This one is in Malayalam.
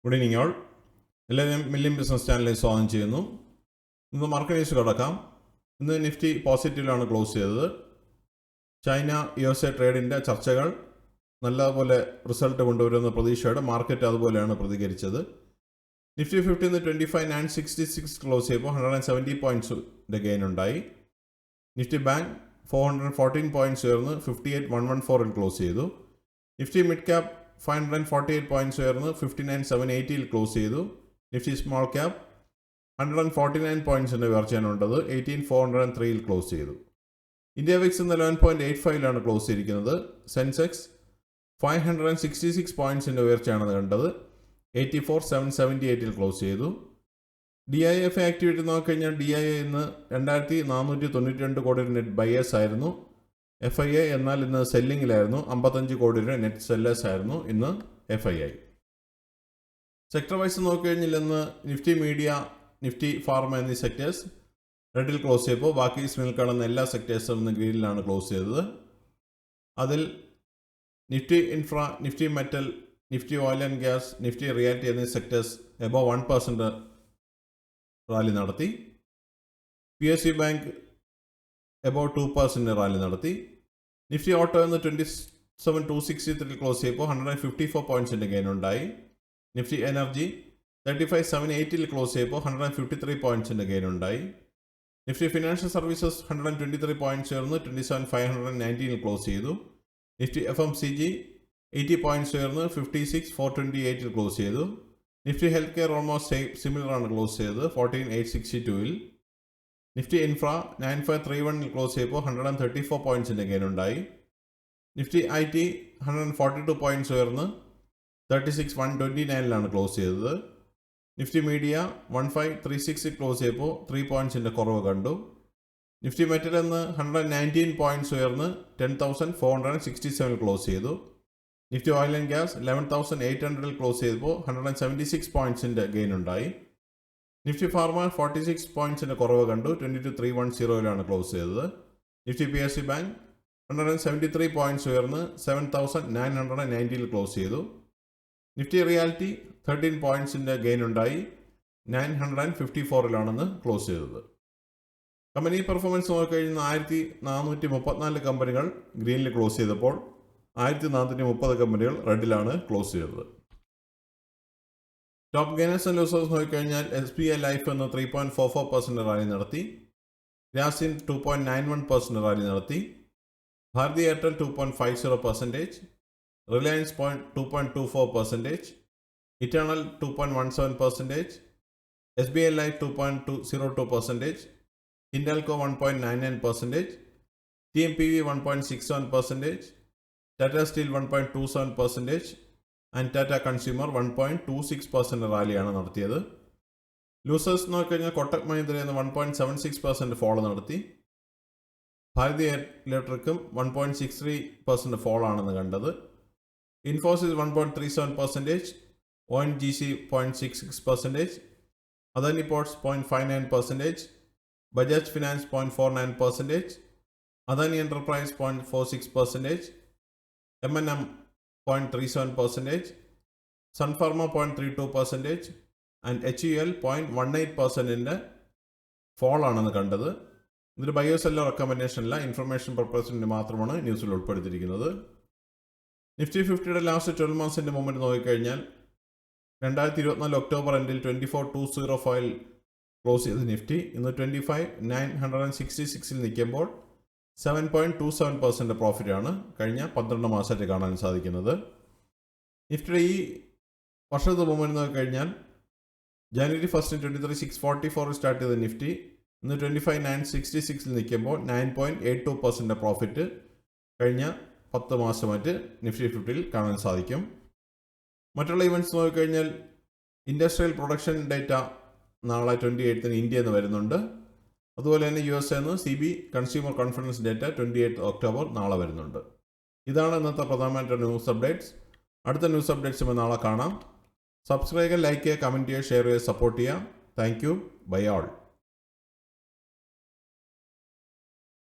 Good evening all. എല്ലാവരും മില്യൺ ബിസിനസ് ചാനലിൽ സ്വാഗതം ചെയ്യുന്നു. ഇന്ന് മാർക്കറ്റ് ന്യൂസ് കിടക്കാം. ഇന്ന് നിഫ്റ്റി പോസിറ്റീവിലാണ് ക്ലോസ് ചെയ്തത്. ചൈന USA ട്രേഡിൻ്റെ ചർച്ചകൾ നല്ലപോലെ റിസൾട്ട് കൊണ്ടുവരുന്ന പ്രതീക്ഷയോടെ മാർക്കറ്റ് അതുപോലെയാണ് പ്രതികരിച്ചത്. നിഫ്റ്റി 50 ഇന്ന് 25,966 ക്ലോസ് ചെയ്യുമ്പോൾ 170 പോയിൻറ്റ്സിൻ്റെ ഗെയിൻ ഉണ്ടായി. നിഫ്റ്റി ബാങ്ക് 414 പോയിൻറ്റ്സ് ഉയർന്ന് 58,114 ക്ലോസ് ചെയ്തു. നിഫ്റ്റി മിഡ് ക്യാപ് 548 പോയിൻറ്റ്സ് ഉയർന്ന് 59,780 ക്ലോസ് ചെയ്തു. നിഫ്റ്റി സ്മോൾ ക്യാപ് 149 പോയിൻറ്റ്സിൻ്റെ ഉയർച്ചയാണുള്ളത് 18,403 ക്ലോസ് ചെയ്തു. ഇന്ത്യ വിക്സ് ഇന്ന് 11.85 ക്ലോസ് ചെയ്തിരിക്കുന്നത്. സെൻസെക്സ് 566 പോയിൻറ്റ്സിൻ്റെ ഉയർച്ചയാണ് കണ്ടത് 84,778 ക്ലോസ് ചെയ്തു. DIF ആക്ടിവിറ്റി നോക്കിക്കഴിഞ്ഞാൽ DIA ഇന്ന് 2,492 കോടി നെറ്റ് ബയേഴ്സ് ആയിരുന്നു. FIA എന്നാൽ ഇന്ന് സെല്ലിങ്ങിലായിരുന്നു. 55 കോടി രൂപ നെറ്റ് സെല്ലേഴ്സ് ആയിരുന്നു ഇന്ന് FII. സെക്ടർ വൈസ് നോക്കിക്കഴിഞ്ഞാൽ ഇന്ന് നിഫ്റ്റി മീഡിയ, നിഫ്റ്റി ഫാർമ എന്നീ സെക്ടേഴ്സ് റെഡിൽ ക്ലോസ് ചെയ്തപ്പോൾ ബാക്കി സ്മിൽ കടന്ന എല്ലാ സെക്ടേഴ്സും ഇന്ന് ഗ്രീനിലാണ് ക്ലോസ് ചെയ്തത്. അതിൽ Nifty infra, Nifty metal, Nifty oil and gas, Nifty reality എന്നീ സെക്ടേഴ്സ് എബോവ് 1% റാലി നടത്തി. PSU ബാങ്ക് എബോവ് 2% റാലി നടത്തി. നിഫ്റ്റി ഓട്ടോ എന്ന് 27,263 ക്ലോസ് ചെയ്യുമ്പോൾ 154 പോയിൻറ്റ്സിൻ്റെ ഗെയിൻ ഉണ്ടായി. നിഫ്റ്റി എനർജി 35,780 ക്ലോസ് ചെയ്യുമ്പോൾ 153 പോയിൻറ്റ്സിൻ്റെ ഗെയിൻ ഉണ്ടായി. നിഫ്റ്റി ഫിനാൻഷ്യൽ സർവീസസ് 123 പോയിൻറ്റ്സ് ഉയർന്ന് 27,519 ക്ലോസ് ചെയ്തു. നിഫ്റ്റി FMCG 80 പോയിൻറ്റ്സ് ഉയർന്ന് 56,428 ക്ലോസ് ചെയ്തു. നിഫ്റ്റി ഹെൽത്ത് കെയർ ഓൾമോസ്റ്റ് സിമിലറാണ് ക്ലോസ് ചെയ്തത് 14,862. നിഫ്റ്റി ഇൻഫ്ര 9531 ക്ലോസ് ചെയ്യുമ്പോൾ 134 പോയിൻറ്റ്സിൻ്റെ ഗെയിൻ ഉണ്ടായി. നിഫ്റ്റി IT 142 പോയിൻറ്റ്സ് ഉയർന്ന് 36,129 ക്ലോസ് ചെയ്തത്. നിഫ്റ്റി മീഡിയ 1536 ക്ലോസ് ചെയ്തപ്പോൾ 3 പോയിൻറ്റ്സിൻ്റെ കുറവ് കണ്ടു. നിഫ്റ്റി മെറ്റൽ എന്ന് 119 പോയിൻറ്റ്സ് ഉയർന്ന് 10,467 ക്ലോസ് ചെയ്തു. Nifty oil and gas 11,800 close ചെയ്തപ്പോൾ 176 പോയിൻറ്റ്സിൻ്റെ ഗെയിൻ ഉണ്ടായി. നിഫ്റ്റി ഫാർമ 46 പോയിൻറ്റ്സിൻ്റെ കുറവ് കണ്ടു 22,310 ക്ലോസ് ചെയ്തത്. നിഫ്റ്റി PSU ബാങ്ക് 173 പോയിൻറ്റ്സ് ഉയർന്ന് 7,990 ക്ലോസ് ചെയ്തു. നിഫ്റ്റി റിയാലിറ്റി 13 പോയിൻറ്റ്സിൻ്റെ ഗെയിൻ ഉണ്ടായി 954 ക്ലോസ് ചെയ്തത്. കമ്പനി പെർഫോമൻസ് നോക്കിക്കഴിഞ്ഞാൽ 1,434 കമ്പനികൾ ഗ്രീനിൽ ക്ലോസ് ചെയ്തപ്പോൾ 1,430 കമ്പനികൾ റെഡിലാണ് ക്ലോസ് ചെയ്തത്. ടോപ്പ് ഗെയിനേഴ്സ് ആൻഡ് ലൂസേഴ്സ് നോക്കിക്കഴിഞ്ഞാൽ SBI ലൈഫ് എന്ന് 3.44% റാലി നടത്തി. ഗ്രാസിൻ 2.91% റാലി നടത്തി. Bharti Airtel 2.50%, Reliance 2.24%, Eternal 2.17%, SBI life 2.02%, Hindalco 1.99%, TMPV 1.67%, Tata steel 1.27% and Tata consumer 1.26% റാലിയാണ് നടത്തിയത്. ലൂസേഴ്സ് നോക്കിക്കഴിഞ്ഞാൽ കൊട്ടക് മഹീന്ദ്ര 1.76% ഫോളോ നടത്തി. ഭാരതി ഇലക്ട്രിക്കും 1.63% ഫോളാണെന്ന് കണ്ടത്. Infosys 1.37%, ONGC 0.66%, Adani ports 0.59%, Bajaj finance 0.49%, Adani enterprise 0.46%, M&M 0.37%, Sun Pharma 0.32% and HUL 0.18% ഫോളാണെന്ന് കണ്ടത്. ഇതൊരു ബയോ സെല്ലർ റെക്കമെൻഡേഷനല്ല, ഇൻഫർമേഷൻ പർപ്പസിന് മാത്രമാണ് ന്യൂസിൽ ഉൾപ്പെടുത്തിയിരിക്കുന്നത്. നിഫ്റ്റി 50യുടെ ലാസ്റ്റ് 12 മന്ത്സിൻ്റെ മൂവ്മെൻറ്റ് നോക്കിക്കഴിഞ്ഞാൽ 2024 ഒക്ടോബർ എൻഡിൽ 24,205 ക്ലോസ് ചെയ്ത് നിഫ്റ്റി ഇന്ന് 25,966 നിൽക്കുമ്പോൾ 7.27% പ്രോഫിറ്റാണ് കഴിഞ്ഞ 12 മാസമായിട്ട് കാണാൻ സാധിക്കുന്നത്. നിഫ്റ്റിയുടെ ഈ വർഷത്തെ മൂവ്മെൻറ്റ് നോക്കിക്കഴിഞ്ഞാൽ ജനുവരി 1 23,644 സ്റ്റാർട്ട് ചെയ്ത നിഫ്റ്റി ഇന്ന് 25,966 നിൽക്കുമ്പോൾ 9.82% പ്രോഫിറ്റ് കഴിഞ്ഞ 10 മാസമായിട്ട് നിഫ്റ്റി 50യിൽ കാണാൻ സാധിക്കും. മറ്റുള്ള ഇവൻറ്റ്സ് നോക്കിക്കഴിഞ്ഞാൽ ഇൻഡസ്ട്രിയൽ പ്രൊഡക്ഷൻ ഡേറ്റ നാളെ 28 ഇന്ത്യ എന്ന് വരുന്നുണ്ട്. അതുപോലെ തന്നെ USA CB consumer confidence data 28 October നാളെ വരുന്നുണ്ട്. ഇതാണ് ഇന്നത്തെ പ്രധാനമായിട്ട് ന്യൂസ് അപ്ഡേറ്റ്സ്. അടുത്ത ന്യൂസ് അപ്ഡേറ്റ്സുമായി നാളെ കാണാം. സബ്സ്ക്രൈബ് ചെയ്യുക, ലൈക്ക് ചെയ്യുക, കമൻറ്റ് ചെയ്യുക, ഷെയർ ചെയ്യുക, സപ്പോർട്ട് ചെയ്യുക. Thank you. Bye all.